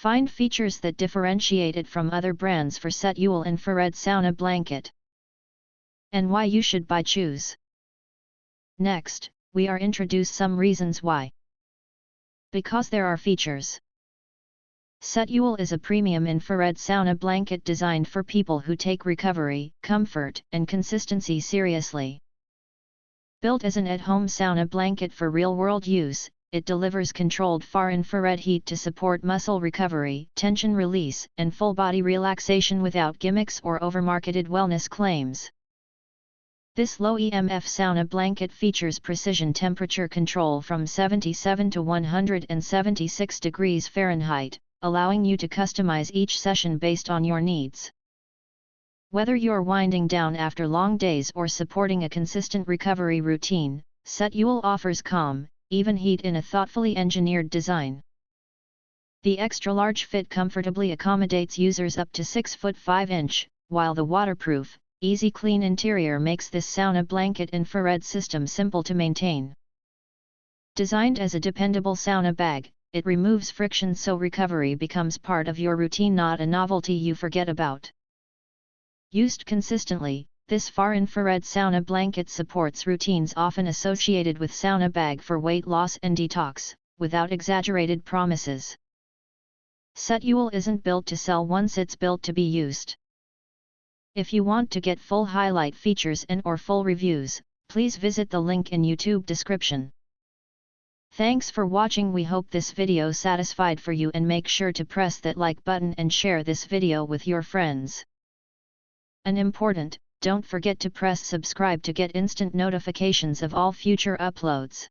Find features that differentiate it from other brands for SetteWell Infrared Sauna Blanket. And why you should choose. Next, we are introduce some reasons why. Because there are features. SetteWell is a premium infrared sauna blanket designed for people who take recovery, comfort, and consistency seriously. Built as an at-home sauna blanket for real-world use, it delivers controlled far-infrared heat to support muscle recovery, tension release, and full-body relaxation without gimmicks or over-marketed wellness claims. This low EMF sauna blanket features precision temperature control from 77 to 176 degrees Fahrenheit, allowing you to customize each session based on your needs. Whether you're winding down after long days or supporting a consistent recovery routine, SetteWell offers calm, even heat in a thoughtfully engineered design. The extra-large fit comfortably accommodates users up to 6'5", while the waterproof, easy clean interior makes this sauna blanket infrared system simple to maintain. Designed as a dependable sauna bag, it removes friction so recovery becomes part of your routine, not a novelty you forget about. Used consistently, this far-infrared sauna blanket supports routines often associated with sauna bag for weight loss and detox, without exaggerated promises. SetteWell isn't built to sell once, it's built to be used. If you want to get full highlight features and/or full reviews, please visit the link in YouTube description. Thanks for watching. We hope this video satisfied for you, and make sure to press that like button and share this video with your friends. And important, don't forget to press subscribe to get instant notifications of all future uploads.